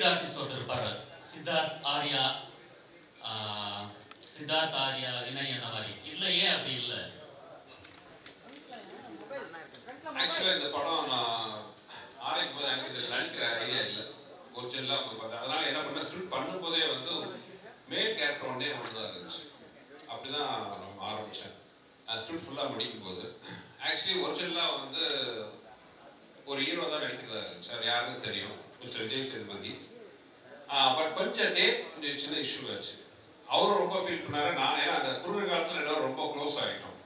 Lead artist ஒருத்தர் இருப்பார், சித்தார்த் ஆர்யா. சித்தார்த் ஆர்யா வினய் அந்த மாதிரி. இதுல ஏன் அப்படி இல்லை? ஆக்சுவலாக இந்த படம் நான் ஆரம்பிக்கும் போது எனக்கு இதில் நடிக்கிற ஐடியா இல்லை, ஒரிஜினலாக பார்த்தேன். அதனால என்ன பண்ண, ஸ்கிரிப்ட் பண்ணும்போதே வந்து மேல் கேரக்டர் ஒன்றே ஒன்று தான் இருந்துச்சு. அப்படிதான் நம்ம ஆரம்பித்தேன். நான் ஸ்கிரிப்ட் ஃபுல்லாக முடிக்கும் போது ஆக்சுவலி ஒரிஜினலாக வந்து ஒரு ஹீரோ தான் நடிக்கிறதா இருந்துச்சு. அது யாருன்னு தெரியும், மிஸ்டர் விஜய் சேதுபதி. பட் கொஞ்சம் சின்ன இஷ்யூ ஆச்சு. அவரும் ரொம்ப ஃபீல் பண்ணாரு, நான் ஏன்னா அந்த குறுகிய காலத்தில் என்ன ரொம்ப க்ளோஸ் ஆகிட்டோம்.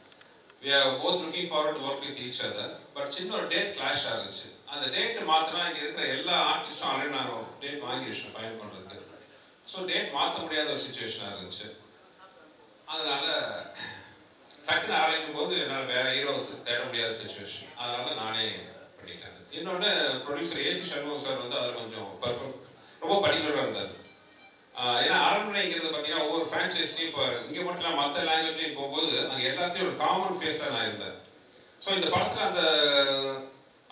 We are both looking forward to work with each other. But சின்ன ஒரு டேட் கிளாஷ் ஆகிருச்சு. அந்த டேட் மாத்தினா இங்கே இருக்கிற எல்லா ஆர்டிஸ்டும் ஆல்ரெடி நான் டேட் வாங்கிடுச்சேன் ஃபைன் பண்ணுறதுக்கு. ஸோ டேட் மாற்ற முடியாத ஒரு சுச்சுவேஷனாக இருந்துச்சு. அதனால டக்குன்னு ஆரம்பிக்கும் போது என்னால் வேற ஹீரோ தேட முடியாத சுச்சுவேஷன். அதனால நானே பண்ணிட்டேன். இன்னொன்று ப்ரொடியூசர் ஏசி சண்முகம் சார் வந்து அதில் கொஞ்சம் ரொம்ப பர்டிகுலராக இருந்தார். ஏன்னா அரண்மனைங்கிறது பார்த்தீங்கன்னா ஒவ்வொரு ஃப்ரான்ச்சைஸ்லையும் இப்போ இங்கே மட்டும் இல்லை மற்ற லாங்குவேஜ்லையும் போகும்போது அங்கே எல்லாத்துலேயும் ஒரு காமன் ஃபேஸாக நான் இருந்தேன். ஸோ இந்த படத்தில் அந்த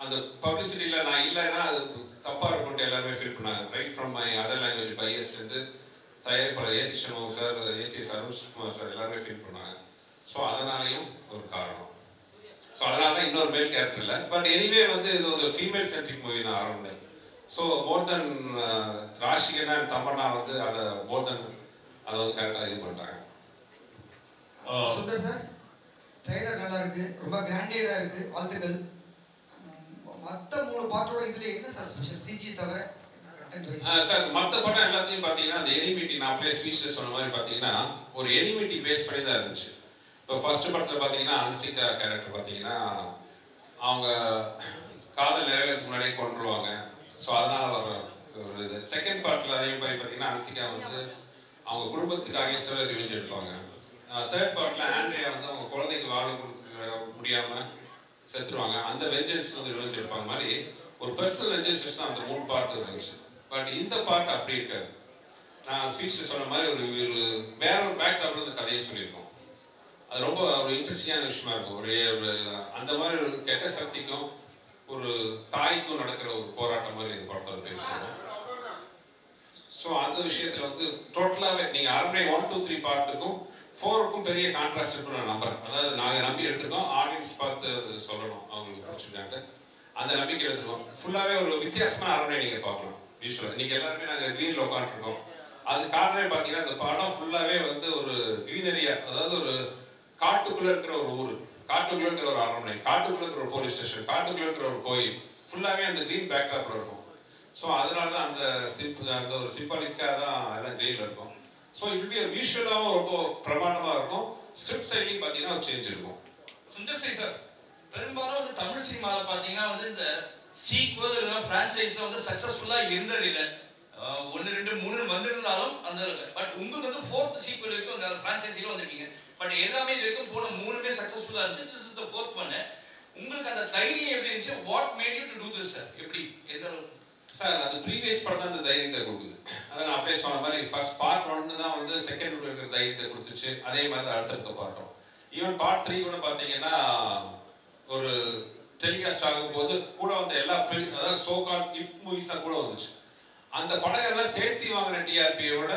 அந்த பப்ளிசிட்டியில் நான் இல்லைன்னா அது தப்பாக இருக்கும்ட்டு எல்லாருமே ஃபீல் பண்ணாங்க. Right from my other language பையர்ஸ்லேருந்து தயாரிப்பாளர் AC Shanmugam sir, AC Arunkumar sir எல்லாருமே ஃபீல் பண்ணாங்க. ஸோ அதனாலையும் ஒரு காரணம். ஸோ அதனால தான் இன்னொரு மேல் கேரக்டர் இல்லை. பட் எனிவே வந்து இது ஒரு ஃபீமேல் சென்ட்ரிக் மூவி தான் அரண்மனை. ஸோ மோர் தென் ராஷிகனா தமன்னா வந்து அதை மோர் தென் அதை வந்து கரெக்டாக இது பண்ணிட்டாங்க. சுந்தர் சார், ட்ரெய்லர் நல்லா இருக்கு, ரொம்ப கிராண்டியரா இருக்கு, வாழ்த்துக்கள். மற்ற 3 பாட்டோட இதுல என்ன சார் ஸ்பெஷல், சிஜி தவிர? சார் மற்ற படம் எல்லாத்தையும் பார்த்தீங்கன்னா அந்த எனிமிட்டி, நான் அப்படியே ஸ்பீச்சில் சொன்ன மாதிரி பார்த்தீங்கன்னா ஒரு எனிமிட்டி பேஸ் பண்ணி தான் இருந்துச்சு. இப்போ ஃபர்ஸ்ட் படத்தில் பார்த்தீங்கன்னா அன்சிகா கேரக்டர் பார்த்தீங்கன்னா அவங்க காதல் நிறைவேறதுக்கு முன்னாடியே கொண்டுருவாங்க. ஸோ அதனால் வர ஒரு இது. செகண்ட் பார்ட்டில் அதே மாதிரி பார்த்தீங்கன்னா அன்சிகா வந்து அவங்க குடும்பத்துக்கு அகேன்ஸ்டாக ரிவெஞ்ச் எடுப்பாங்க. தேர்ட் பார்ட்டில் ஆண்ட்ரியா வந்து அவங்க குழந்தைக்கு வாழ கொடுக்க முடியாமல் செத்துருவாங்க. அந்த வெஞ்சன்ஸ் வந்து ரிவெஞ்ச் எடுப்பாங்க மாதிரி ஒரு பர்சனல் வெஞ்சன்ஸ் தான் அந்த 3 பார்ட் இருந்துச்சு. பட் இந்த பார்ட் அப்படி இருக்காது. நான் ஸ்பீச்சில் சொன்ன மாதிரி ஒரு வேற ஒரு பேக்டாப்ல இந்த கதையை சொல்லியிருக்கோம். அது ரொம்ப ஒரு இன்ட்ரெஸ்டிங்கான விஷயமா இருக்கும். ஒரு அந்த மாதிரி ஒரு கெட்ட சக்திக்கும் ஒரு தாய்க்கும் நடக்கிற ஒரு போராட்டம் மாதிரி இந்த படத்தோட பேசுவோம். ஸோ அந்த விஷயத்தில் வந்து டோட்டலாகவே நீங்கள் அரண்மனை 1, 2, 3 பார்ட்டுக்கும் 4க்கும் பெரிய கான்ட்ராஸ்ட் இருக்குன்னு நான் நம்புறேன். அதாவது நாங்கள் நம்பி எடுத்துருக்கோம், ஆடியன்ஸ் பார்த்து அது சொல்லணும் அவங்களுக்கு பிடிச்சிருக்காங்க, அந்த நம்பிக்கை எடுத்துருக்கோம். ஃபுல்லாகவே ஒரு வித்தியாசமான அரண்மனை நீங்கள் பார்க்கலாம். யூஸ்வலாக நீங்கள் எல்லாருமே நாங்கள் க்ரீனில் உட்காந்துருக்கோம். அது காரணமே பார்த்தீங்கன்னா இந்த படம் ஃபுல்லாகவே வந்து ஒரு க்ரீனரியா, அதாவது ஒரு காட்டுக்குள்ளே இருக்கிற ஒரு ஊர், காட்டுக்குள்ளே இருக்கிற ஒரு அரண்மனை, காட்டுக்குள்ளே இருக்கிற ஒரு போலீஸ் ஸ்டேஷன், காட்டுக்குள்ளே இருக்கிற ஒரு கோயில், ஃபுல்லாகவே அந்த க்ரீன் பேக்டாப்பில் இருக்கும். ஸோ அதனால தான் அந்த ஒரு சிம்பாலிக்காக தான் எல்லாம் க்ரீனில் இருக்கும். ஸோ இட் வில் பி விஷுவலாகவும் ரொம்ப பிரமாண்டமாக இருக்கும். ஸ்கிரிப்ட் சைட்லையும் பார்த்தீங்கன்னா ஒரு சேஞ்ச் இருக்கும். சுந்தர் சி சார், பெரும்பாலும் வந்து தமிழ் சினிமாவில் பார்த்தீங்கன்னா வந்து இந்த சீக்வல் இல்லைன்னா ஃப்ரான்ச்சைஸில் வந்து சக்ஸஸ்ஃபுல்லாக இருந்தது இல்லை. 1, 2, 3 வந்திருந்தாலும் அந்த பட் உங்களுக்கு வந்து 4th சீக்வல் வரைக்கும் அந்த ஃப்ரான்ச்சைஸில் வந்திருக்கீங்க. பட் எல்லாமே இது வரைக்கும் போன 3மே சக்ஸஸ்ஃபுல்லாக இருந்துச்சு. This is the 4th one. உங்களுக்கு அந்த தைரியம் எப்படி இருந்துச்சு? What made you to do this sir? எப்படி எந்த அளவுக்கு சார்? அது ப்ரீவியஸ் படம் தான் அந்த தைரியத்தை கொடுக்குது. அதை நான் அப்படியே சொன்ன மாதிரி ஃபர்ஸ்ட் பார்ட் 1 தான் வந்து செகண்ட் இருக்கிற தைரியத்தை கொடுத்துச்சு. அதே மாதிரி தான் அடுத்தடுத்த பார்ட்டும். ஈவன் பார்ட் 3 கூட பார்த்தீங்கன்னா ஒரு டெலிகாஸ்ட் ஆகும்போது கூட வந்து எல்லா அதாவது சோ கால் ஹிட் மூவிஸ் தான் கூட வந்துச்சு. அந்த படங்கள்லாம் சேர்த்து வாங்கின டிஆர்பியோட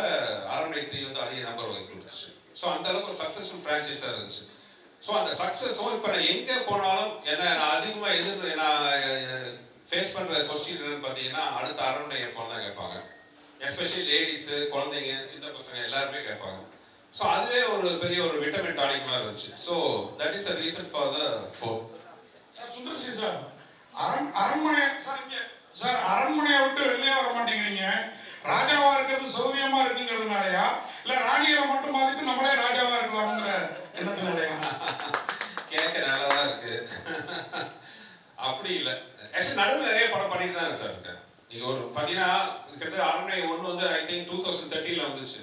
அரண்மனை 3 வந்து அதிக நம்பர் வாங்கி கொடுத்துச்சு. ஸோ அந்த அளவுக்கு ஒரு சக்ஸஸ்ஃபுல் ஃப்ரான்ச்சைஸாக இருந்துச்சு. ஸோ அந்த சக்ஸஸும் இப்போ நான் எங்கே போனாலும் என்ன நான் அதிகமாக நான் ஃபேஸ் பண்ணுற கொஸ்டின் என்னன்னு பார்த்தீங்கன்னா அடுத்த அரண்மனை எப்போ தான் கேட்பாங்க. எஸ்பெஷலி லேடிஸு, குழந்தைங்க, சின்ன பசங்க எல்லாருமே கேட்பாங்க. ஸோ அதுவே ஒரு பெரிய ஒரு விட்டமின் டானிக் மாதிரி இருந்துச்சு. So that is the reason for the 4. Sir Sundar C sir, அரண்மனை சார் இங்கே சார் அரண்மனையை விட்டு வெளியே வர மாட்டேங்கிறீங்க. ராஜாவா இருக்கிறது சௌரியமா இருக்குங்கிறதுனாலயா இல்லை ராணிகளை மட்டும் பார்த்துட்டு நம்மளே ராஜாவா இருக்கலாம்ங்கிற எண்ணத்தினாலயா? கேட்க நல்லதா இருக்கு. அப்படி இல்லை. ஆக்சுவலி நடுவில் நிறைய படம் பண்ணிட்டு தானே சார் இருக்கேன். நீங்கள் ஒரு பார்த்தீங்கன்னா கிட்டத்தட்ட அரண்மனை 1 வந்து ஐ திங்க் 2013 வந்துச்சு.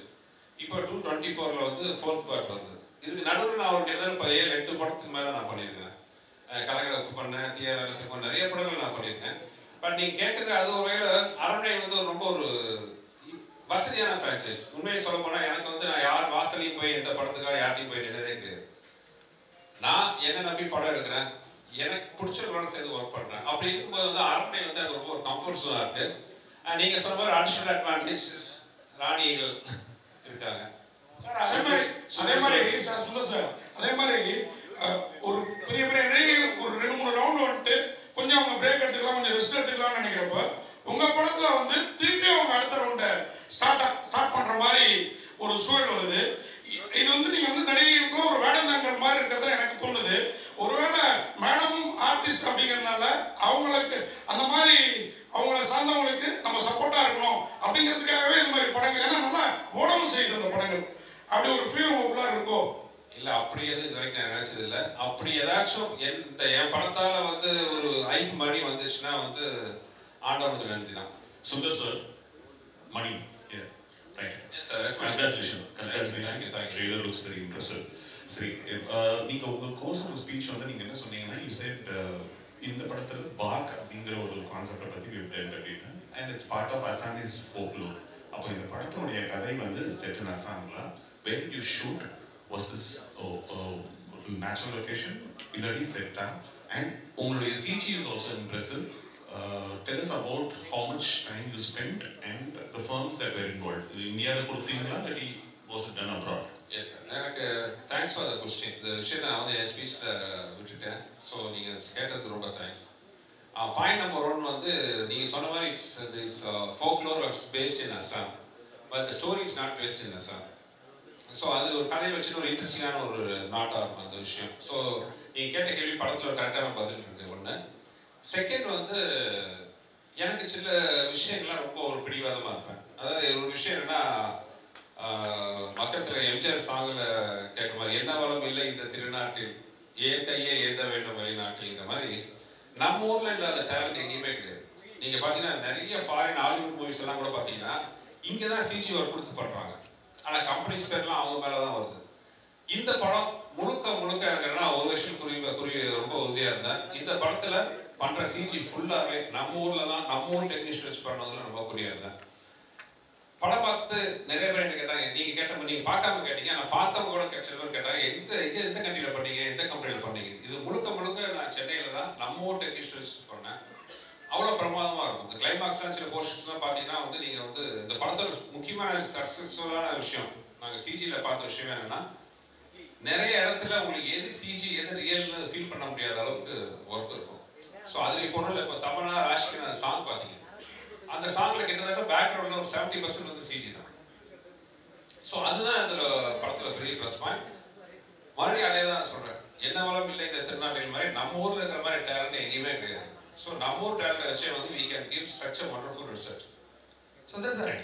இப்போ 2024 வந்து 4th பார்ட் வருது. இதுக்கு நடுவில் நான் ஒரு கிட்டத்தட்ட 7-8 படத்துக்கு மேலே நான் பண்ணியிருக்கேன். கலகலப்பு பண்ணேன், தீய வேலை செய்ய நிறைய படங்கள் நான் பண்ணியிருக்கேன். பட் நீங்கள் கேட்குறது அது ஒரு வகையில் அரண்மனை வந்து ரொம்ப ஒரு வசதியான ஃப்ரான்ச்சைஸ். உண்மையை சொல்ல போனால் எனக்கு வந்து நான் யார் வாசலையும் போய் எந்த படத்துக்காக யார்ட்டையும் போய் நின்றதே கிடையாது. நான் என்ன நம்பி படம் எடுக்கிறேன், எனக்கு பிடிச்சவங்களோட சேர்ந்து ஒர்க் பண்ணுறேன். அப்படி இருக்கும்போது வந்து அரண்மனை வந்து எனக்கு ரொம்ப ஒரு கம்ஃபர்ட் ஜோனாக இருக்குது. நீங்க சொன்ன மாதிரி அடிஷனல் அட்வான்டேஜஸ் ராணிகள் இருக்காங்க சார். அதே மாதிரி சார் சுந்தர் சார், அதே மாதிரி ஒரு பெரிய பெரிய நடிகைகள் ஒரு 2-3 ரவுண்ட் வந்துட்டு கொஞ்சம் அவங்க பிரேக் எடுத்துக்கலாம், கொஞ்சம் ரெஸ்ட் எடுத்துக்கலாம்னு நினைக்கிறப்ப உங்க படத்துல வந்து திருப்பி அவங்க அடுத்த ரவுண்டை ஸ்டார்ட் பண்ற மாதிரி ஒரு சூழல் வருது. இது வந்து நீங்க வந்து நடிகைகளுக்குள்ள ஒரு வேடந்தாங்கல் மாதிரி இருக்கிறதா எனக்கு தோணுது. ஒருவேளை மேடமும் ஆர்டிஸ்ட் அப்படிங்கிறதுனால அவங்களுக்கு அந்த மாதிரி அவங்கள சார்ந்தவங்களுக்கு நம்ம சப்போர்ட்டா இருக்கணும் அப்படிங்கிறதுக்காகவே இந்த மாதிரி படங்கள், ஏன்னா நல்லா ஓடவும் செய்யுது அந்த படங்கள், அப்படி ஒரு ஃபீல் உங்களுக்குள்ள இருக்கோ? இல்ல, அப்படி எதுவும் இது வரைக்கும் நான் நினைச்சது இல்லை. அப்படி ஏதாச்சும் என் படத்தால வந்து ஒரு ஐப் மணி வந்துச்சுன்னா வந்து ஆண்டவனுக்கு நன்றி தான். Sundar sir, Mani here, right? Yes sir, yes, Congratulations. Trailer looks very impressive. சரி, நீங்க உங்க கோர்ஸ் ஆஃப் ஸ்பீச் வந்து நீங்க என்ன சொன்னீங்கன்னா, you said இந்த படத்துல பாக் அப்படிங்கிற ஒரு கான்செப்டை பத்தி விட்டேன் அப்படின்னு, and it's part of Assamese folklore. அப்போ இந்த படத்தினுடைய கதை வந்து செட் இன் அசாம்ல, when you shoot was this natural location இல்லாட்டி செட்டா, and உங்களுடைய CG is also impressive. Tell us about how much time you spent and the firms that were involved. இந்தியாவில் கொடுத்தீங்களா இல்லாட்டி was it done abroad? Yes sir, எனக்கு thanks for the question. இந்த விஷயத்தை நான் வந்து என் ஸ்பீச்சில் விட்டுட்டேன். ஸோ நீங்கள் கேட்டதுக்கு ரொம்ப தேங்க்ஸ். பாயிண்ட் நம்பர் 1 வந்து நீங்கள் சொன்ன மாதிரி this folklore was based in Assam, but the story is not based in Assam. So அது ஒரு கதையை வச்சுட்டு ஒரு இன்ட்ரெஸ்டிங்கான ஒரு நாட்டாக இருக்கும் அந்த விஷயம். ஸோ நீங்கள் கேட்ட கேள்வி படத்தில் ஒரு கரெக்டான பதில் இருக்குது. ஒன்று. செகண்ட் வந்து எனக்கு சில விஷயங்கள்லாம் ரொம்ப ஒரு பிடிவாதமாக இருப்பேன். அதாவது ஒரு விஷயம் என்னன்னா, மக்கத்தில் எம்ஜிஆர் சாங்கில் கேட்குற மாதிரி, என்ன வளம் இல்லை இந்த திருநாட்டில், ஏன் கையை ஏந்த வேண்டும் வெளிநாட்டில்ங்கிற மாதிரி நம்ம ஊரில் இல்லாத டேலண்ட் எங்கேயுமே கிடையாது. நீங்கள் பார்த்தீங்கன்னா நிறைய ஃபாரின் ஹாலிவுட் மூவிஸ் எல்லாம் கூட பார்த்தீங்கன்னா இங்கே தான் சிஜி ஒர்க் கொடுத்து பண்ணுறாங்க. ஆனால் கம்பெனிஸ் பேர்லாம் அவங்க மேலே தான் வருது. இந்த படம் முழுக்க எனக்குன்னா ஒரு விஷயம் ரொம்ப உறுதியாக இருந்தேன். இந்த படத்தில் பண்ணுற சிஜி ஃபுல்லாகவே நம்ம ஊரில் தான், நம்ம ஊர் டெக்னீஷியன் வச்சு பண்ணதில் ரொம்ப குறியாக இருந்தேன். படம் பார்த்து நிறைய பேர் என்ன கேட்டாங்க, நீங்கள் பார்க்காம கேட்டீங்க, நான் பார்த்தவங்க கூட சில பேர் கேட்டாங்க, எந்த கண்ட்ரியில் பண்ணீங்க, எந்த கம்பெனியில் பண்ணீங்க. இது முழுக்க நான் சென்னையில் தான் நம்ம ஊர் டெக்னீஷியன் வச்சு பண்ணேன். அவ்வளோ பிரமாதமாக இருக்கும். இந்த கிளைமாக்ஸ்லாம் சில போர்ஷன்ஸ்லாம் பார்த்தீங்கன்னா வந்து நீங்கள் வந்து இந்த படத்தோட முக்கியமான சக்ஸஸ்ஃபுல்லான விஷயம் நாங்கள் சிஜியில் பார்த்த விஷயம் என்னென்னா, நிறைய இடத்துல உங்களுக்கு எது சிஜி எது ரியல்னு ஃபீல் பண்ண முடியாத அளவுக்கு ஒர்க் இருக்கும். ஸோ அதில் இப்போ ஒன்றும் இல்லை, இப்போ தமனா ராஷ்கின் அந்த சாங் பார்த்தீங்க, அந்த சாங்கில் கிட்டத்தட்ட பேக்ரவுண்டில் ஒரு 70% வந்து சிஜி தான். ஸோ அதுதான் இந்த படத்தில் பெரிய ப்ளஸ் பாயிண்ட். மறுபடியும் அதே தான் சொல்கிறேன், என்ன வளம் இல்லை இந்த திருநாட்டில் மாதிரி நம்ம ஊரில் இருக்கிற மாதிரி டேலண்ட் எங்கேயுமே கிடையாது. ஸோ நம்ம ஊர் டேலண்ட் வச்சே வந்து we can give such a wonderful result. Sundar sir,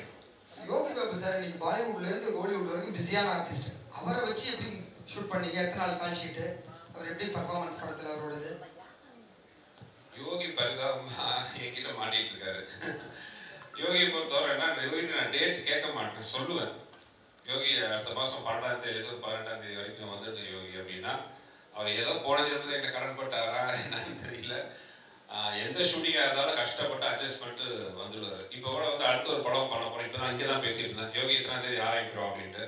Yogi Babu sir இன்னைக்கு பாலிவுட்லேருந்து கோலிவுட் வரைக்கும் பிஸியான ஆர்டிஸ்ட். அவரை வச்சு எப்படி ஷூட் பண்ணீங்க? எத்தனை நாள் கால் ஷீட்டு? அவர் எப்படி பர்ஃபார்மன்ஸ் படத்தில் அவரோடது? யோகி பரிதாபமா என்கிட்ட மாட்டிட்டு இருக்காரு. யோகியை பொறுத்தவரை என்ன, யோகிட்ட நான் டேட் கேட்க மாட்டேன், சொல்லுவேன். யோகி அடுத்த மாதம் 12ஆம் தேதி 18ஆம் தேதி வரைக்கும் வந்துடுங்க யோகி அப்படின்னா, அவர் ஏதோ போன ஜென்மத்தில் என்கிட்ட கடன் பட்டாரா என்னன்னு தெரியல. எந்த ஷூட்டிங்காக இருந்தாலும் கஷ்டப்பட்டு அட்ஜஸ்ட் பண்ணிட்டு வந்துடுவார். இப்போ கூட வந்து அடுத்த ஒரு படம் பண்ண போகிறேன். இப்போ நான் இங்கே தான் பேசிட்டு இருந்தேன், யோகி எத்தனாம் தேதி ஆரம்பிக்கிறோம் அப்படின்ட்டு.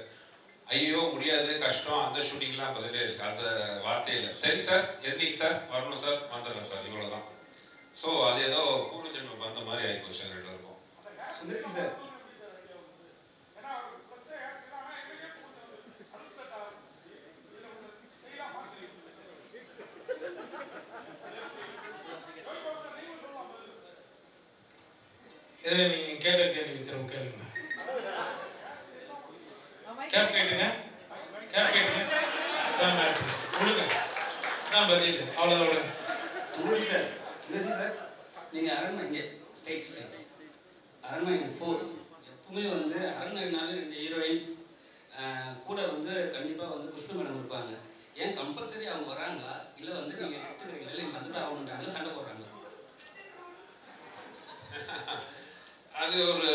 ஐயோ முடியாது, கஷ்டம், அந்த ஷூட்டிங்லாம் பதிலே இருக்கு, அந்த வார்த்தையே இல்லை. சரி சார், என்னைக்கு சார் வரணும் சார், வந்துடுறேன் சார், இவ்வளோதான். ஸோ அது ஏதோ பூர்வ ஜென்மம் வந்த மாதிரி ஆகி போச்சு ரெண்டு இருக்கும். சார் இதை நீங்கள் கேட்ட கேள்வி திரும்ப கேளுங்க. கேப் கேட்டுங்க, தான் மேட்ரு கொடுங்க, தான் பதில், அவ்வளோதான் விடுங்க. சுந்தர்சி சார் நீங்கள் அரண்மனை இங்கே ஸ்டேட் அரண்மனை 4 எப்பவுமே வந்து அரண்மனைனாலே 2 ஹீரோயின் கூட வந்து கண்டிப்பாக வந்து புஷ்ப மேடம் இருப்பாங்க. ஏன் கம்பல்சரி அவங்க வராங்களா, இல்லை வந்து நீங்கள் எடுத்துக்கிறீங்களா, இல்லை வந்து தான் ஆகணுன்றாங்களா, சண்டை போடுறாங்களா? அது ஒரு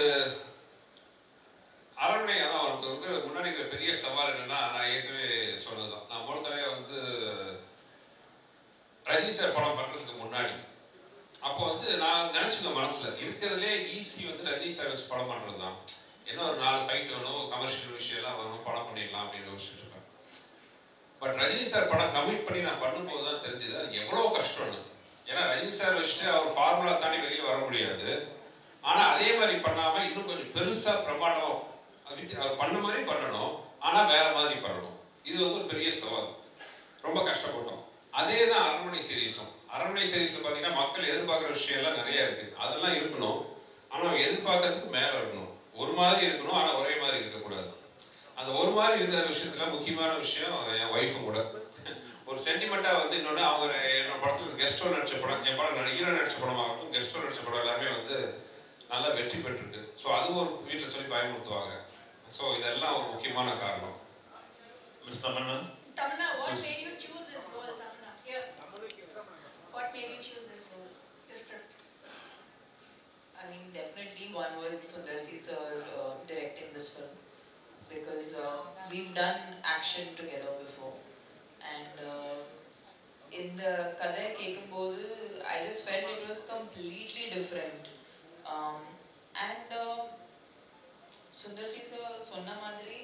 அரண்மனை. அதான் அவருக்கு இருக்கிற முன்னாடி இருக்கிற பெரிய சவால் என்னன்னா, நான் ஏற்கனவே சொன்னதுதான். நான் முதல் தடவை வந்து ரஜினி சார் படம் பண்ணுறதுக்கு முன்னாடி அப்போ வந்து நான் நினச்சிக்க மனசில் இருக்கிறதுலே ஈஸி வந்து ரஜினி சார் வச்சு படம் பண்ணுறது தான். என்ன ஒரு 4 ஃபைட் வேணும், கமர்ஷியல் விஷயம்லாம் வேணும், படம் பண்ணிடலாம் அப்படின்னு யோசிச்சுட்டு இருக்கேன். பட் ரஜினி சார் படம் கமிட் பண்ணி நான் பண்ணும்போது தான் தெரிஞ்சுது அது எவ்வளோ கஷ்டம்னு. ஏன்னா ரஜினி சார் வச்சுட்டு அவர் ஃபார்முலா தாண்டி வெளியில் வர முடியாது. ஆனா அதே மாதிரி பண்ணாம இன்னும் கொஞ்சம் பெருசா பிரமாண்டம் அவர் பண்ண மாதிரி பண்ணணும், ஆனா வேற மாதிரி பண்ணணும். இது வந்து ஒரு பெரிய சவால், ரொம்ப கஷ்டப்பட்டோம். அதே தான் அரண்மனை சீரீஸும். அரண்மனை சீரீஸ்ல பாத்தீங்கன்னா மக்கள் எதிர்பார்க்குற விஷயம் எல்லாம் நிறைய இருக்கு, அதெல்லாம் இருக்கணும். ஆனா எதிர்பார்க்கறதுக்கு மேல இருக்கணும், ஒரு மாதிரி இருக்கணும், ஆனா ஒரே மாதிரி இருக்கக்கூடாது. அந்த ஒரு மாதிரி இருக்கிற விஷயத்துல முக்கியமான விஷயம் என் ஒய்ஃபும் கூட ஒரு சென்டிமெண்டா வந்து இன்னொன்று அவங்க என்னோட படத்துல கெஸ்டோ நடிச்ச படம், என் படம் ஹீரோ நடிச்ச படம் ஆகட்டும், கெஸ்டோ நடிச்ச படம் எல்லாமே வந்து நல்லா வெற்றி பெற்றிருக்கு. ஸோ அதுவும் ஒரு வீட்டில் சொல்லி பயமுறுத்துவாங்க. ஸோ இதெல்லாம் ஒரு முக்கியமான காரணம். Miss Tamannaah, what made you choose this role, Tamanna? Here. What made you choose this role, this script? I mean, definitely one was Sundar C sir directing this film, because we've done action together before, and in the Kadai Kekumbodu, I just felt it was completely different. And Sundar C sir sonna madri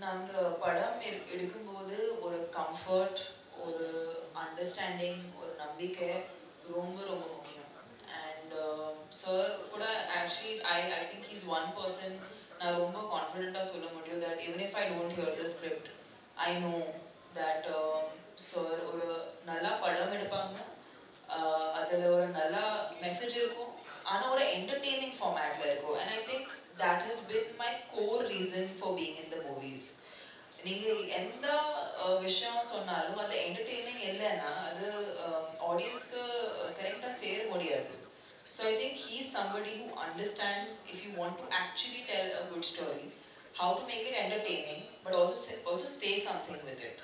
நாங்க படம் எடுக்கும்போது ஒரு comfort, ஒரு understanding, ஒரு நம்பிக்கை ரொம்ப ரொம்ப முக்கியம். அண்ட் சார் கூட actually I think he's one person நான் ரொம்ப கான்ஃபிடென்ட்டாக சொல்ல முடியும் that even if I don't here the script I know that sir ஒரு நல்லா படம் எடுப்பாங்க, அதில் ஒரு நல்லா மெசேஜ் இருக்கும், ஆனால் ஒரு என்டர்டெய்னிங் ஃபார்மேட்டில் இருக்கும். And I think that has been my core reason for being in the movies. நீங்கள் எந்த விஷயம் சொன்னாலும் அது என்டர்டெய்னிங் இல்லைன்னா அது ஆடியன்ஸ்க்கு கரெக்டாக சேர முடியாது. So I think he is somebody who understands if you want to actually tell a good story, how to make it entertaining but also say something with it.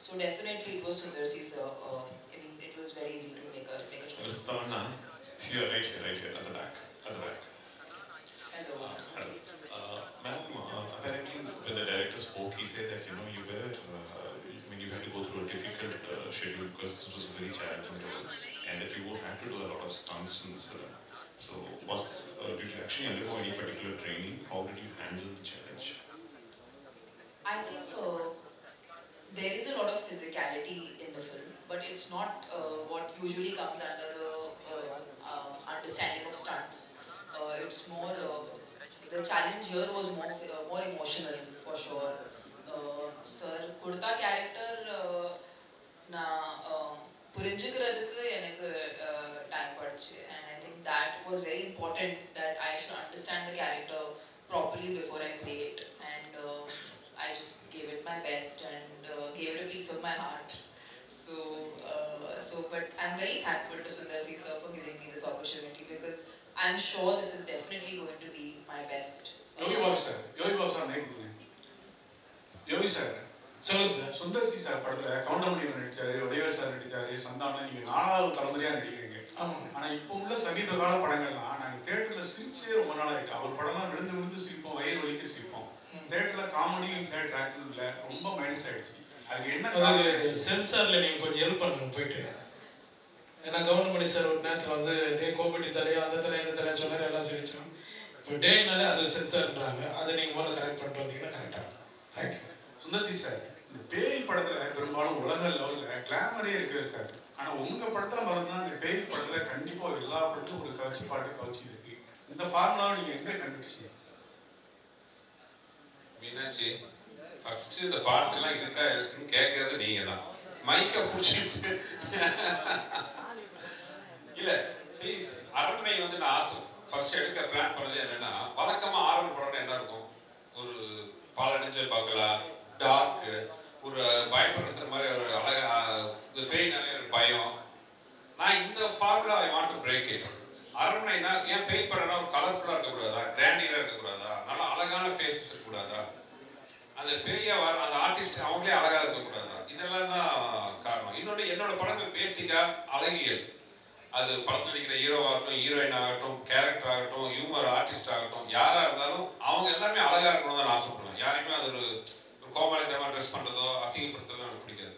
So definitely it was Sundar C sir. I mean, it was very easy to make a choice. Miss Tamanna, you are right here at the back. Hello. Ma'am, apparently when the director spoke, he said that you were, you had to go through a difficult schedule because this was a very challenging role, and that you had to do a lot of stunts in this film. So, did you actually undergo any particular training? How did you handle the challenge? I think there is a lot of physicality in the film, but it's not what usually comes under the understanding of stunts. It's more the challenge here was more emotional for sure. Sir kurta character na purinjikradhukku enakku time padchu, and I think that was very important that I should understand the character properly before I play it, and I just gave it my best and gave it a piece of my heart. So but I'm very thankful to Sundar C sir for giving me this opportunity, because I'm sure this is definitely going to be my best. Yogi Babu sir night Yogi sir சொல்லுங்க sir. Sundar C sir படத்துல Goundamani நடிச்சாரு, உதயவேல் sir நடிச்சாரு, Santhanam, நீங்க 4வது தலைமுறையா நடிக்கிறீங்க. ஆனா இப்போ உள்ள சமீப கால படங்கள்லாம் நாங்க தியேட்டர்ல சிரிச்சே ரொம்ப நாள் ஆயிட்டு. அவர் படம்லாம் விழுந்து சிரிப்போம், வயிறு வலிக்க சிரிப்போம். தியேட்டர்ல காமெடி இல்ல, ட்ராக் இல்ல, ரொம்ப மைனஸ் ஆயிடுச்சு. அதுக்கு என்ன சென்சார்ல நீங்க கொஞ்சம் ஹெல்ப் பண்ணுங்க போயிட்டு. ஏன்னா கவுண்டமணி சார் ஒரு நேரத்தில் வந்து டே கோபடி தலையா அந்த தலை இந்த தலை சொன்னார், எல்லாம் சிரிச்சோம். இப்போ டேனாலே அது சென்சார்ன்றாங்க, அதை நீங்கள் முதல்ல கரெக்ட் பண்ணிட்டு வந்தீங்கன்னா கரெக்டாக இருக்கும். தேங்க்யூ. சுந்தர் சி சார், இந்த பேய் படத்துல பெரும்பாலும் உலக லெவலில் கிளாமரே இருக்காது. ஆனா உங்க படத்துல பார்த்தோம்னா இந்த பேய் படத்துல கண்டிப்பா எல்லா படத்துலையும் ஒரு கவர்ச்சி இருக்கு. இந்த ஃபார்முலாவை நீங்க எங்க கண்டுபிடிச்சீங்க? மீனாட்சி, ஃபர்ஸ்ட் இந்த பாட்டெல்லாம் இருக்கா இருக்குன்னு கேட்கறது நீங்க தான். மைக்கை பிடிச்சிட்டு இல்ல சரி, அரண்மனை வந்து நான் ஃபர்ஸ்ட் எடுக்க பிளான் பண்ணது என்னன்னா, வழக்கமா ஆரம்ப படம்னா என்ன இருக்கும், ஒரு பாலடைஞ்ச பங்களா, டார்க், ஒரு பயப்படுற மாதிரி ஒரு அழகா பேய்னாலே ஒரு பயம். நான் இந்த formula I want to break it. அரண்மனைனா ஏன் பேய் படம்னா ஒரு கலர்ஃபுல்லா இருக்கக்கூடாதா, கிராண்டியரா இருக்கக்கூடாதா, நல்லா அழகான ஃபேஸஸ் இருக்கக்கூடாதா, அந்த பேயா வர அந்த ஆர்டிஸ்ட் அவங்களே அழகா இருக்கக்கூடாதா, இதெல்லாம் தான் காரணம். இன்னொன்று என்னோட படங்கள் பேசிக்கா அழகியல். அது படத்தில் நடிக்கிற ஹீரோவாகட்டும், ஹீரோயின் ஆகட்டும், கேரக்டர் ஆகட்டும், ஹியூமர் ஆர்டிஸ்ட் ஆகட்டும், யாரா இருந்தாலும் அவங்க எல்லாருமே அழகா இருக்கணும் தான் ஆசைப்படுவேன். யாரையுமே அது ஒரு கோமாளித்தனமா ட்ரெஸ் பண்றதோ அசிங்கப்படுத்துறதோ எனக்கு பிடிக்காது.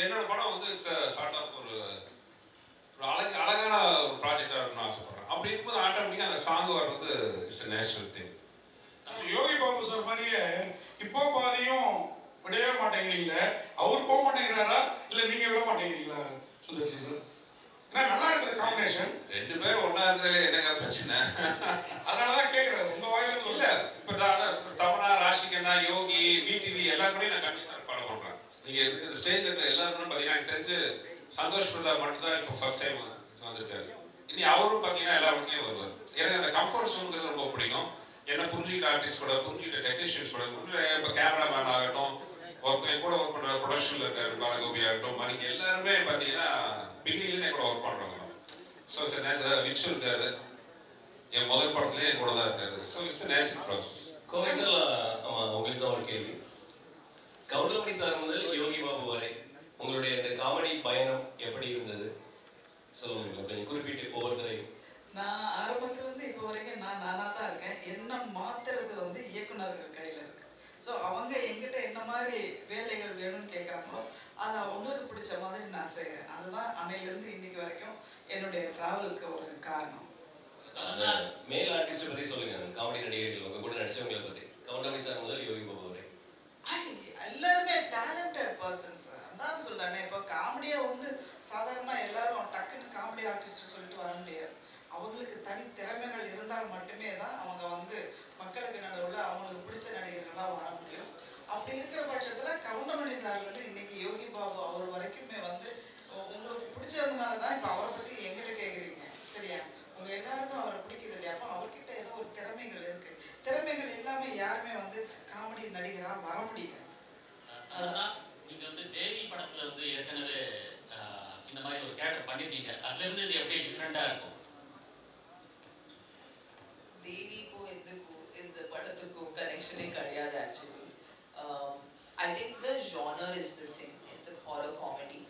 என்னோட படம் வந்து சார்ட் ஆஃப் ஒரு அழகான ஒரு ப்ராஜெக்டா இருக்கணும்னு ஆசைப்படுறேன். அப்படி இருக்கும்போது ஆட்டோமேட்டிக்கா அந்த சாங் வர்றது it's a natural thing. Yogi Babu sir மாதிரியே இப்போ பாதியும் விடவே மாட்டேங்கிறீங்களே, அவர் போக மாட்டேங்கிறாரா இல்ல நீங்க விட மாட்டேங்கிறீங்களா சுந்தர் சி சார்? ஏன்னா நல்லா இருக்குது காம்பினேஷன். ரெண்டு பேரும் ஒன்னா இருக்கிறதுல என்னங்க பிரச்சனை? அதனாலதான் கேட்கறேன் உங்க வாயில இல்ல இப்ப தமனா, ராஷிகண்ணா, யோகி, விடிவி எல்லாருமே நான் கண்டிப்பா படம் பண்றேன். நீங்க இந்த ஸ்டேஜ்ல இருக்கிற எல்லாருமே பாத்தீங்கன்னா எனக்கு தெரிஞ்சு சந்தோஷ் பிரதாப் மட்டும் தான் இப்போ ஃபர்ஸ்ட் டைம் வந்திருக்காரு. இனி அவரும் பாத்தீங்கன்னா எல்லா இடத்துலயும் வருவார். எனக்கு அந்த கம்ஃபர்ட் ஜோன்ங்கிறது ரொம்ப பிடிக்கும். என்ன புரிஞ்சுக்கிட்ட ஆர்டிஸ்ட் கூட, புரிஞ்சுக்கிட்ட டெக்னீஷியன்ஸ் கூட, இப்போ கேமராமேன் ஆகட்டும், என் கூட ஒர்க் பண்ற ப்ரொடக்ஷன்ல இருக்காரு பாலகோபி ஆகட்டும், மணிக்கு எல்லாருமே பாத்தீங்கன்னா பிகினிங்லேருந்து என் கூட ஒர்க் பண்றவங்க. So it's natural. விச்சு இருக்காரு, என் முதல் படத்துலேயே என் கூட தான் இருக்காரு. So it's natural process. கோவிசல் உங்களுக்கு தான் ஒரு கேள்வி. கவுண்டமணி சார் முதல் யோகி பாபு வரை உங்களுடைய இந்த காமெடி பயணம் எப்படி இருந்தது சொல்லுங்க கொஞ்சம் குறிப்பிட்டு ஒவ்வொருத்தரை. நான் ஆரம்பத்துலேருந்து இப்போ வரைக்கும் நானாக தான் இருக்கேன். என்ன மாத்துறது வந்து இயக்குனர்கள் கையில் இருக்கு. ஸோ அவங்க எங்கிட்ட என்ன மாதிரி வேலைகள் வேணும்னு கேட்குறாங்களோ அதை அவங்களுக்கு பிடிச்ச மாதிரி நான் செய்கிறேன். அதுதான் அன்னையிலேருந்து இன்னைக்கு வரைக்கும் என்னுடைய ட்ராவலுக்கு ஒரு காரணம். மேல் ஆர்டிஸ்ட் பற்றி சொல்லுங்க, காமெடி நடிகர்கள் உங்க கூட நடிச்சவங்களை பற்றி. கவுண்டமணி சார் முதல் யோகி பாபு வரை எல்லாருமே டேலண்டட் பர்சன்ஸ். அதான் சொல்கிறாங்க, இப்போ காமெடியாக வந்து சாதாரணமாக எல்லாரும் டக்குன்னு காமெடி ஆர்டிஸ்ட் சொல்லிட்டு வர முடியாது. அவங்களுக்கு தனி திறமைகள் இருந்தால் மட்டுமே தான் அவங்க வந்து மக்களுக்கு நடுவில் அவங்களுக்கு பிடிச்ச நடிகர்களாக வர முடியும். அப்படி இருக்கிற பட்சத்தில் கவுண்டமணி சார்லேருந்து இன்னைக்கு யோகி பாபு அவர் வரைக்குமே வந்து உங்களுக்கு பிடிச்சதுனால தான் இப்போ அவரை பற்றி எங்கிட்ட கேட்குறீங்க. சரியா? உங்க எல்லாருக்கும் அவரை பிடிக்குது இல்லையா? அப்போ அவர்கிட்ட ஏதோ ஒரு திறமைகள் இருக்கு. திறமைகள் எல்லாமே யாருமே வந்து காமெடி நடிகராக வர முடியாது. அதுதான் நீங்க வந்து தேவி படத்துல வந்து ஏற்கனவே இந்த மாதிரி ஒரு கேரக்டர் பண்ணிருக்கீங்க. அதுல இருந்து இது எப்படி டிஃப்ரெண்டா இருக்கும்? தேவிக்கும் இந்த படத்துக்கும் கனெக்ஷனே கிடையாது actually. I think the genre is the same. It's a horror comedy.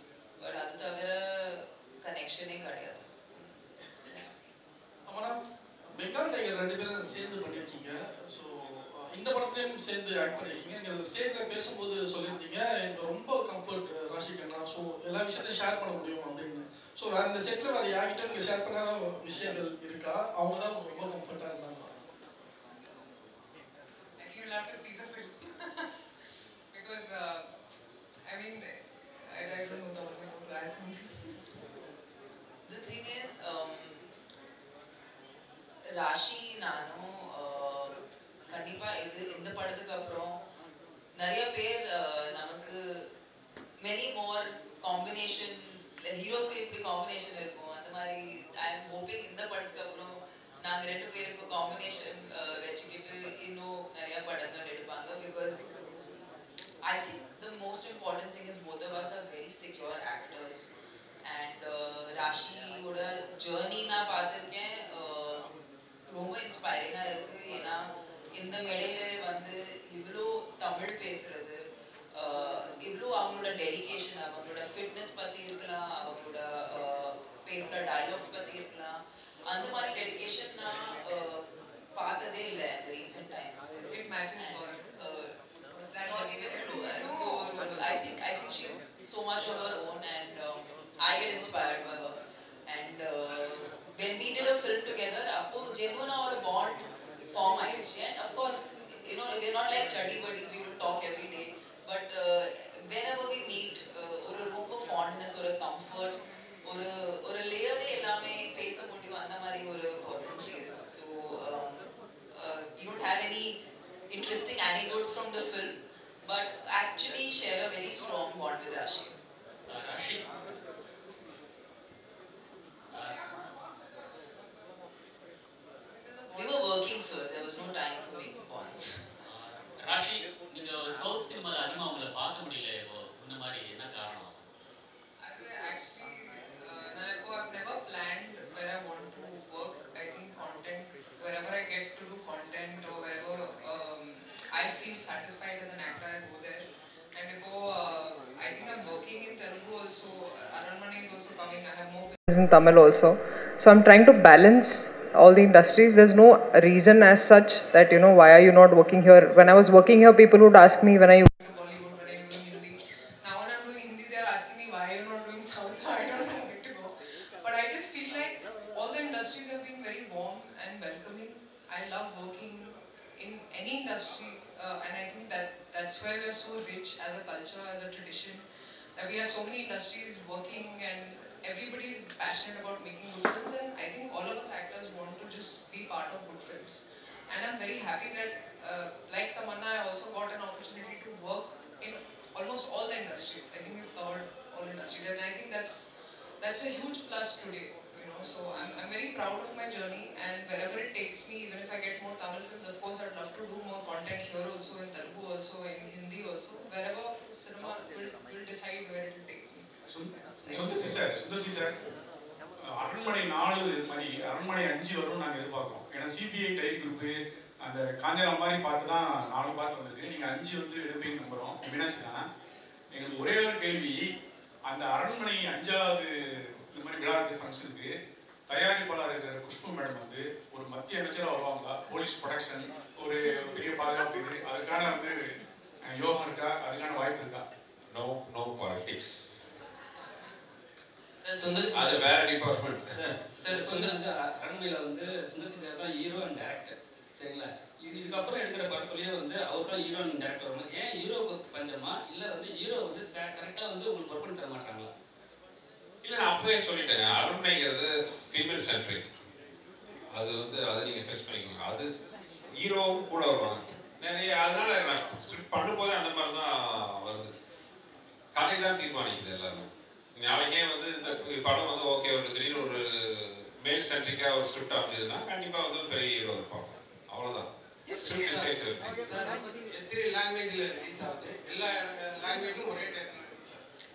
But அது தவிர கனெக்ஷனே கிடையாது. ஆனால் பெங்கால் டைகர் 2 பேரும் சேர்ந்து பண்ணியிருக்கீங்க. ஸோ இந்த படத்துலையும் சேர்ந்து ஆக்ட் பண்ணியிருக்கீங்க. நீங்கள் ஸ்டேஜில் பேசும்போது சொல்லியிருந்தீங்க எனக்கு ரொம்ப கம்ஃபர்ட் ராஷிகண்ணா, ஸோ எல்லா விஷயத்தையும் ஷேர் பண்ண முடியும் அப்படின்னு. ஸோ வேறு இந்த செட்டில் வேறு யார்கிட்ட நீங்கள் ஷேர் பண்ண விஷயங்கள் இருக்கா? அவங்க தான் உங்களுக்கு ரொம்ப கம்ஃபர்ட்டாக இருந்தாங்க. I think you'll have to see the film because I mean I don't know what to add something. The thing is Raashi நானும் கண்டிப்பா இந்த படத்துக்கு அப்புறம் நிறைய பேர் நமக்கு மெனி மோர் காம்பினேஷன் ஹீரோஸ்க்கு எப்படி காம்பினேஷன் இருக்கும் அந்த மாதிரி ஐ எம் ஹோப்பிங் இந்த படத்துக்கு அப்புறம் நாங்கள் 2 பேருக்கு காம்பினேஷன் வச்சுக்கிட்டு இன்னும் நிறைய படங்கள் எடுப்பாங்க. Because I think the most important thing is both of us are very secure actors and ராஷியோட ஜர்னி நான் பார்த்துருக்கேன். ரொம்ப இன்ஸ்பைரிங்காக இருக்குது. ஏன்னா இந்த மேடையில வந்து இவ்வளோ தமிழ் பேசுறது, இவ்வளோ அவங்களோட டெடிகேஷன், அவங்களோட ஃபிட்னஸ் பற்றி இருக்கலாம், அவங்களோட பேசுகிற டயலாக்ஸ் பற்றி இருக்கலாம், அந்த மாதிரி டெடிகேஷன் நான் பார்த்ததே இல்லை இந்த recent times. It matches for that not even true. I think she's so much of her own and I get inspired by her. And when we did a film together, appo genuine or a bond form aichi. And of course, you know, we're not like chuddy buddies, we will talk every day. But whenever we meet, ஒரு ரொம்ப fondness, ஒரு comfort, ஒரு layer எல்லாமே பேச முடியும் அந்த மாதிரி ஒரு person she is. So we don't have any interesting anecdotes from the film, but actually share a very strong bond with Rashi. Rashi, we were working, sir. There was no time for making bonds. Rashi, நீங்க south சினிமால அதிகமா உங்களை பார்க்க முடியல இந்த மாதிரி என்ன காரணம்? Actually I've never planned where I want to work. I think content, wherever I get to do content or wherever I feel satisfied as an actor, I go there. And I think I'm working in Telugu also. Aranmane is also coming. I have more films in Tamil also. So I'm trying to balance all the industries. There's no reason as such that, you know, why are you not working here? When I was working here, people would ask me, when are you to Bollywood, when are you doing Hindi? Now when I'm doing Hindi, they're asking me why you're not doing South, so I don't know where to go. But I just feel like all the industries have been very warm and welcoming. I love working in any industry, and I think that's why we're so rich as a culture, as a tradition, that we have so many industries working and everybody's passionate about making good films, and I think all of us actors want to just be part of good films. And I'm very happy that, like Tamanna, I also got an opportunity to work in almost all the industries. I think we've covered all industries, and I think that's a huge plus today. So I'm very proud of my journey, and wherever it takes me, even if I get more Tamil films, of course I'd love to do more content here also, in Telugu also, in Hindi also, wherever cinema will decide where it will take me. Sundar C sir அரண்மனை 4 மாதிரி அரண்மனை 5 வரும் நாங்கள் எதிர்பார்க்கோம். ஏன்னா CBI diary group அந்த காஞ்சனா மாதிரி பார்த்து தான் 4 பார்த்து வந்திருக்கு. நீங்கள் 5 வந்து எடுப்பீங்க நம்புகிறோம். மீனாட்சி தான் எங்களுக்கு ஒரே ஒரு கேள்வி, அந்த அரண்மனை 5வது இந்த மாதிரி விழா ஃபங்க்ஷனுக்கு தயாரிப்பாளர் இருக்கிற குஷ்பு மேடம் வந்து ஒரு மத்திய அமைச்சராக வருவாங்களா? போலீஸ் ப்ரொடக்ஷன் ஒரு பெரிய பாதுகாப்பு இது அதுக்கான வந்து யோகம் இருக்கா? அதுக்கான வாய்ப்பு இருக்கா? No politics. அது வேற டிபார்ட்மெண்ட். சார் அரண்மனையில் வந்து சுந்தர்சி சார் தான் ஹீரோ அண்ட் டேரக்டர், சரிங்களா? இதுக்கப்புறம் எடுக்கிற படத்துலேயே வந்து அவர் தான் ஹீரோ அண்ட் டேரக்டர் வரணும். ஏன் ஹீரோவுக்கு பஞ்சமா, இல்லை வந்து ஹீரோ வந்து கரெக்டாக வந்து உங்களுக்கு ஒர்க் பண்ணி தர மாட்டாங்களா? இல்லை, நான் அப்பவே சொல்லிட்டேன், அரண்மனைங்கிறது ஃபீமேல் சென்ட்ரிக். அது வந்து அதை நீங்கள் ஃபேஸ் பண்ணிக்கோங்க. அது ஹீரோவும் கூட வருவாங்க நிறைய. அதனால நான் ஸ்கிரிப்ட் பண்ணும்போதே அந்த மாதிரி தான் வருது. கதை தான் தீர்மானிக்குது எல்லாமே. நாளைக்கே வந்து இந்த படம் வந்து ஓகே ஒரு திடீர்னு ஒரு மேல் சென்ட்ரிக்காக ஒரு ஸ்கிரிப்ட் அமைச்சதுன்னா கண்டிப்பாக வந்து ஒரு பெரிய ஹீரோ இருப்பாங்க. அவ்வளோதான். ஸ்கிரிப்ட் டிசைன்ஸ் இருக்கு. எத்தனை லாங்குவேஜில் ரிலீஸ் ஆகுது? எல்லா லாங்குவேஜும் ஒரே நேரத்தில்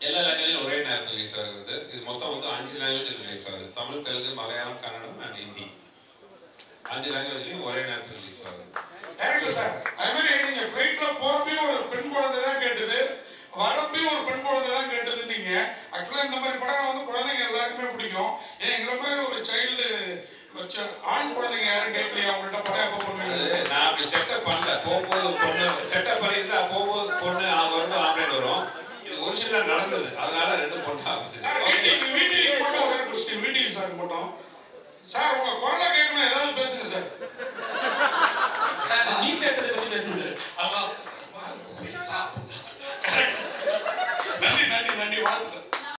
எல்லா லாங்குவேஜிலும் ஒரே நேரத்தில் ரிலீஸ் ஆகுது. இது மொத்தம் வந்து 5 லாங்குவேஜ் ரிலீஸ் ஆகுது. தமிழ், தெலுங்கு, மலையாளம், கன்னடம் அண்ட் ஹிந்தி 5 லாங்குவேஜ்லையும் ஒரே நேரத்தில் ரிலீஸ் ஆகுது. டேரக்டர் சார், அது மாதிரி நீங்க ஃப்ளைட்ல போறப்பையும் ஒரு பெண் குழந்தை தான் கேட்டது, வரப்பையும் ஒரு பெண் குழந்தை தான் கேட்டது. நீங்க ஆக்சுவலா இந்த மாதிரி படம் வந்து குழந்தைங்க எல்லாருக்குமே பிடிக்கும். ஏன் எங்களை மாதிரி ஒரு சைல்டு வச்ச ஆண் குழந்தைங்க யாரும் கேட்கலையா? அவங்கள்ட்ட படம் எப்போ பண்ணுவீங்க? நான் அப்படி செட்டப் பண்ணல. போகும்போது பொண்ணு செட்டப் பண்ணியிருந்தா போகும்போது பொண்ணு வரும்போது ஆம்பளைன் வரும். இது ஒரிஜினலா நடந்தது. அதனால 2 பொண்ணு ஆகுது. வீட்டுக்கு மட்டும் ஒரே கொஸ்டின், வீட்டுக்கு சார் மட்டும். சார் உங்க குரலை கேட்கணும், ஏதாவது பேசுங்க சார்.